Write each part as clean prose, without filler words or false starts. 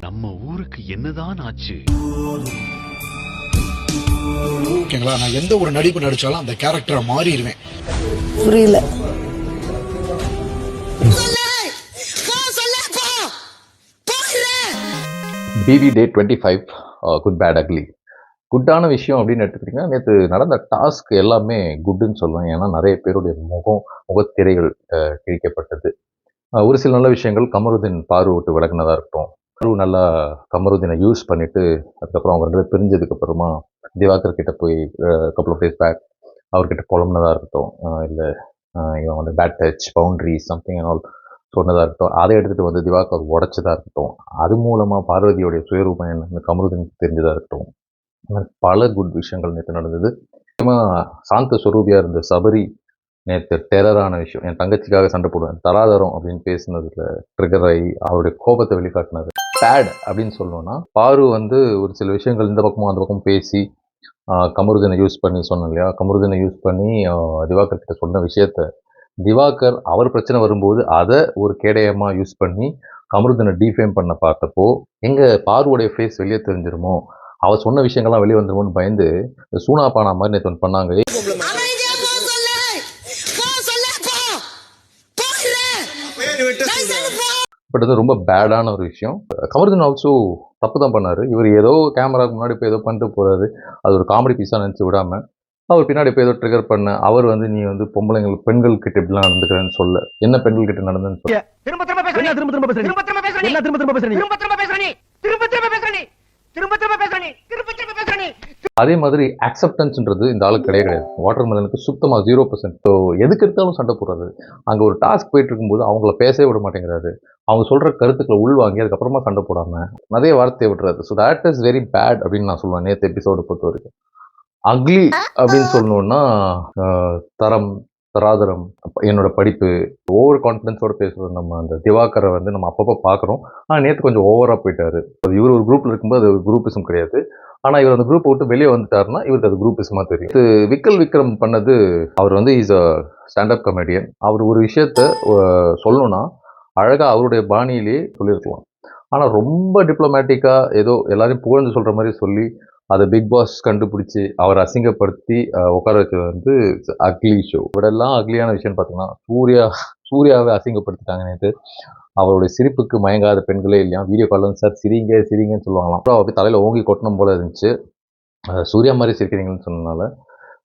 நம்ம ஊருக்கு என்னதான் ஆச்சு? ஓகேங்களா, நான் எந்த ஒரு நடிப்பு நடிச்சாலும் அந்த கேரக்டரை மாறிடுவேன். புரியல. பிவி டே 25 குட் பேட் அக்லி. குட்டான விஷயம் அப்படின்னு எடுத்துக்கிட்டிங்கன்னா, நேற்று நடந்த டாஸ்க் எல்லாமே குட்டுன்னு சொல்லுவேன். ஏன்னா நிறைய பேருடைய முகத்திரைகள் கிழிக்கப்பட்டது. ஒரு சில நல்ல விஷயங்கள் கமருதீன் பாரு விட்டு விலகினதாக இருக்கட்டும். பாரு நல்லா கமருதீனை யூஸ் பண்ணிவிட்டு அதுக்கப்புறம் அவங்க ரெண்டு பேர் பிரிஞ்சதுக்கப்புறமா திவாகர் கிட்ட போய் கப்புள் ஆஃப் டேஸ் பேக் அவர்கிட்ட புலம்புனதாக இருக்கட்டும், இல்லை இவன் வந்து bad touch boundary something and all சொன்னதாக இருக்கட்டும், அதை எடுத்துகிட்டு வந்து திவாகர் உடைச்சதாக இருக்கட்டும், அது மூலமாக பார்வதியோடைய சுயரூபம் என்ன கமருதீனுக்கு தெரிஞ்சதாக இருக்கட்டும், பல குட் விஷயங்கள் நேற்று நடந்தது. முக்கியமாக சாந்த ஸ்வரூபியாக இருந்த சபரி நேற்று டெரரான விஷயம். என் தங்கச்சிக்காக சண்டை போடுவேன் தராதரம் அப்படின்னு பேசினதுல ட்ரிகர் ஆகி அவருடைய கோபத்தை வெளிக்காட்டினார். பேட் அப்படின்னு சொல்லணும்னா பாரு வந்து ஒரு சில விஷயங்கள் இந்த பக்கமும் அந்த பக்கம் பேசி கமருதீனை யூஸ் பண்ணி சொன்னோம் இல்லையா, கமருதீனை யூஸ் பண்ணி திவாகர் கிட்ட சொன்ன விஷயத்த திவாகர் அவர் பிரச்சனை வரும்போது அதை ஒரு கேடயமாக யூஸ் பண்ணி கமருதீனை டீஃபேம் பண்ண பார்த்தப்போ எங்கள் பாருவோடைய ஃபேஸ் வெளியே தெரிஞ்சிருமோ, அவர் சொன்ன விஷயங்கள்லாம் வெளியே வந்துருமோன்னு பயந்து சூனா பானா மாதிரி நேற்று ஒன்று பண்ணாங்க. பட் அது ரொம்ப பேடான ஒரு விஷயம். கமருதீன் ஆல்சோ தப்பு தான் பண்ணார். இவர் ஏதோ கேமராவுக்கு முன்னாடி இப்போ ஏதோ பண்ணிட்டு போகிறாரு, அது ஒரு காமெடி பீஸாக நினச்சி விடாமல் அவர் பின்னாடி இப்போ ஏதோ ட்ரிகர் பண்ண அவர் வந்து நீ வந்து பொம்பளைங்கள் பெண்கள் கிட்ட இப்படிலாம் நடந்துக்கிறேன்னு சொல்ல, என்ன பெண்கள் கிட்ட நடந்துன்னு சொல்ல, அதே மாதிரி அக்செப்டன்ஸ்ன்றது இந்த ஆளுக்கு கிடையாது. வாட்டர் மெலனுக்கு சுத்தமாக 0%. ஸோ எதுக்கு எடுத்தாலும் சண்டை போடுறாரு. அங்கே ஒரு டாஸ்க் போயிட்டு இருக்கும்போது அவங்கள பேசவே விட மாட்டேங்கிறாரு. அவங்க சொல்கிற கருத்துக்களை உள்வாங்கி அதுக்கப்புறமா சண்டை போடாமல் நிறைய வார்த்தையை விட்டுறாரு. So that is very bad அப்படின்னு நான் சொல்லுவேன். நேற்று எபிசோடு பொறுத்த வரைக்கும் அக்லி அப்படின்னு சொல்லணுன்னா தரம் தராதரம் என்னோட படிப்பு ஓவர் கான்ஃபிடன்ஸோட பேசுகிற நம்ம அந்த திவாகரை வந்து நம்ம அப்பப்போ பார்க்குறோம். ஆனால் நேற்று கொஞ்சம் ஓவராக போயிட்டாரு. இவர் ஒரு குரூப்பில் இருக்கும்போது அது ஒரு குரூப்பிசம் கிடையாது. ஆனால் இவர் அந்த குரூப்பை விட்டு வெளியே வந்துட்டாருன்னா இவருக்கு அது குரூப்பிசமாக தெரியும். இது விக்கல் விக்ரம் பண்ணது, அவர் வந்து இஸ் அ ஸ்டாண்டப் காமெடியன். அவர் ஒரு விஷயத்த சொல்லணும்னா அழகாக அவருடைய பாணியிலேயே சொல்லியிருக்கலாம். ஆனால் ரொம்ப டிப்ளமேட்டிக்காக ஏதோ எல்லாரையும் புகழ்ந்து சொல்கிற மாதிரி சொல்லி அதை பிக் பாஸ் கண்டுபிடிச்சி அவரை அசிங்கப்படுத்தி உட்கார வச்சது வந்து அக்லி ஷோ. இவரெல்லாம் அக்லியான விஷயம்னு பார்த்தீங்கன்னா சூர்யாவை அசிங்கப்படுத்திட்டாங்க நேற்று. அவருடைய சிரிப்புக்கு மயங்காத பெண்களே இல்லையா. வீடியோ காலில் வந்து சார் சிரிங்க சிரிங்கன்னு சொல்லுவாங்களாம். அப்புறம் அப்படி தலையில் ஓங்கி கொட்டணும் போல இருந்துச்சு. சூர்யா மாதிரி சிரிக்கிறீங்கன்னு சொன்னதுனால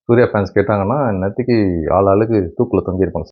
சூர்யா ஃபேன்ஸ் கேட்டாங்கன்னா நேற்றுக்கு ஆளுக்கு தூக்கில் தொங்கியிருப்பாங்க.